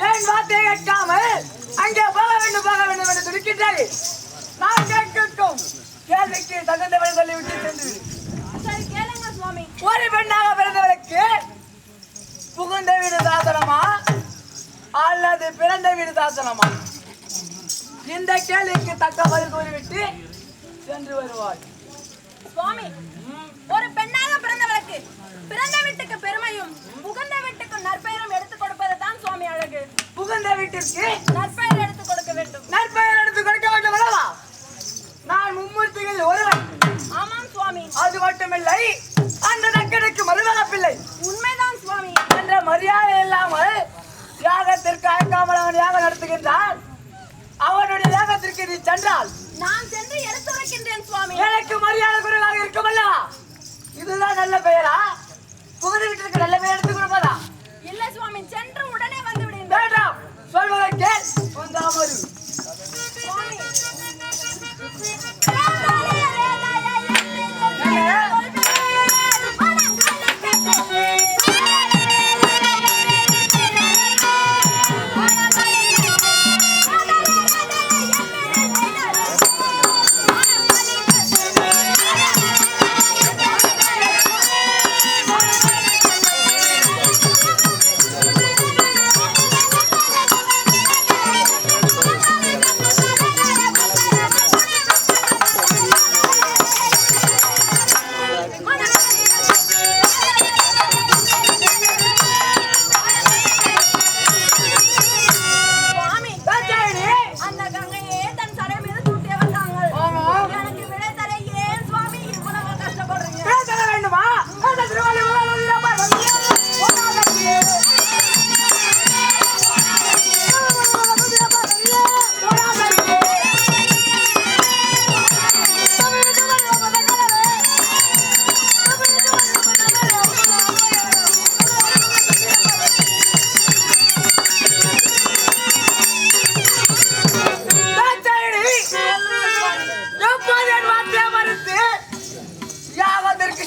ஏன் வார்த்தை கேட்காமல் அங்கே போக வேண்டும் என்று துடிக்கின்றாய். நான் கேட்கும் கேள்விக்கு தகுந்தவரை சொல்லிவிட்டு சென்று ஒரு பெண்ணாக பிறந்தவளுக்கு புகுந்த வீடு சாசனமா அல்லது பிறந்த வீடு சாசனமா? இந்த கேள்விக்கு தக்க பதில் கூறிவிட்டு சென்று வருவாள். சுவாமி, ஒரு பெண்ணாக பிறந்தவளுக்கு பிறந்த வீட்டுக்கு பெருமையும் புகுந்த வீட்டுக்கு நற்பெயரும் எடுத்துக் கொடுப்பது தான் சுவாமி அழகு. புகுந்த வீட்டிற்கு நற்பெயர் எடுத்துக் கொடுக்க வேண்டும். நற்பெயர் எடுத்துக் கொடுக்க வேண்டும் அல்லவா? நான் மும்மூர்த்திகள் ஒருவன். ஆமாம் சுவாமி. அது மட்டுமில்லை, அந்த நக்கனுக்கு மருமக பிள்ளை. உண்மைதான் சுவாமி. என்ற மரியாதை இல்லாமல் யாகத்திற்கு அழைக்காமல் அவன் யாகம் நடத்துகின்றான். அவனுடைய யாகத்திற்கு நீ சென்றால் நான் சென்று எடுத்துரைக்கின்றேன் சுவாமி. எனக்கு மரியாதை குறைவாக இருக்கும் அல்லவா? இதுதான் நல்ல பெயரா? புகுந்த வீட்டிற்கு நல்ல பெயர் எடுத்துக் கொடுப்பதா? இல்லை சுவாமி, சென்று உடனே வந்து விடுங்கள். வேண்டாம், சொல்வதை கேள். வந்தாமரு சுவாமி,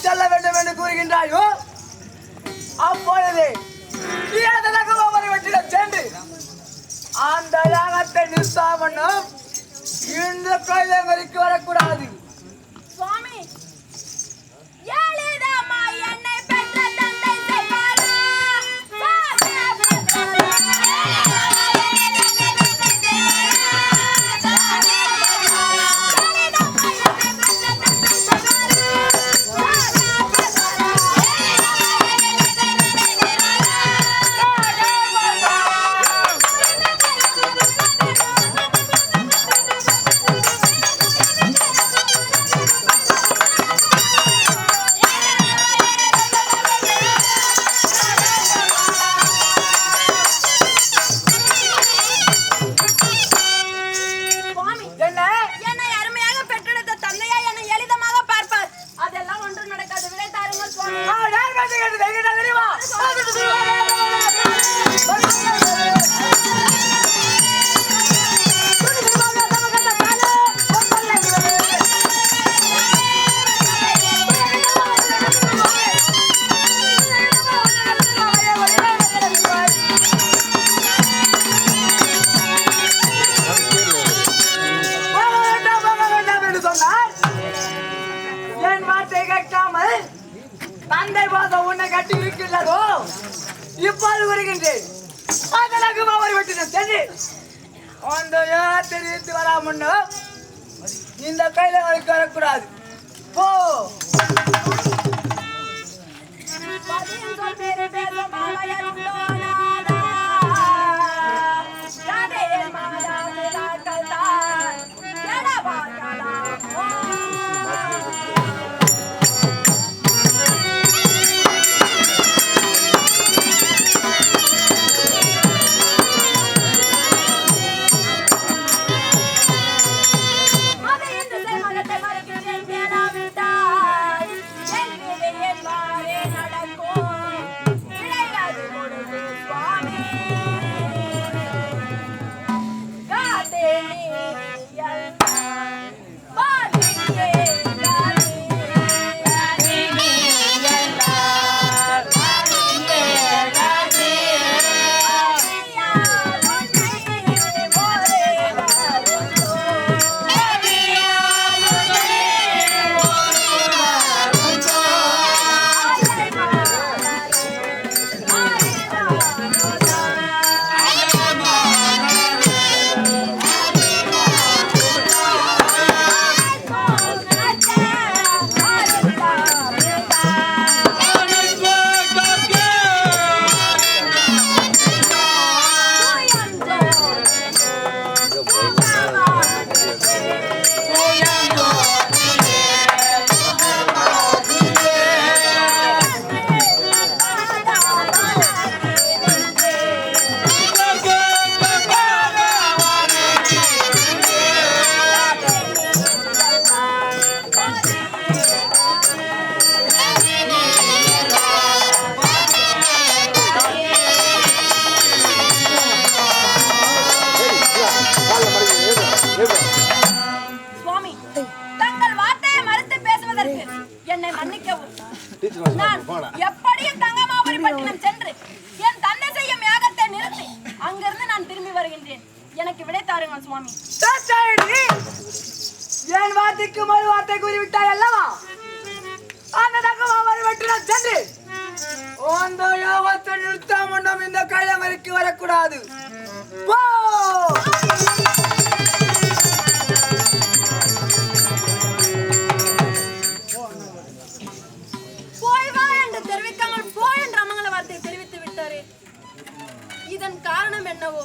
செல்ல வேண்டும் என்று கூறுகின்றாயோ, அப்பொழுது சென்று அந்த யாகத்தை நிறுத்தாமன்னும் இந்த கோயிலுக்கு வரக்கூடாது. சுவாமி, என்னை பெற்ற தந்தை செய்வாரா? தந்தை பாசம் உன்னை கட்டி இருக்கின்றதோ இப்போது வருகின்றேன். அந்த தெரிவித்து வராமன்னு இந்த கையில வரக்கூடாது. போ. மகத்தை மறைக்கிறேன் நான் எப்படியும் தங்கமாபுரி பட்டினம் சென்று என் தந்தை செய்யும் யாகத்தை நிறுத்தி அங்கிருந்து நான் திரும்பி வருகின்றேன். எனக்கு விடை தாருங்கள் சுவாமி. என் வார்த்தைக்கு மறு வார்த்தை கூறிவிட்டாய் அல்லவா? அந்த தங்கமாபுரி பட்டினம் சென்று அந்த யாகத்தை நிறுத்தாமல் நாம் இந்த கைலங்கரைக்கு வரக்கூடாது. போ! போய் வா என்று தெரிவிக்காமல் போ என்ற அமங்கல வார்த்தையை தெரிவித்து விட்டாரே, இதன் காரணம் என்னவோ?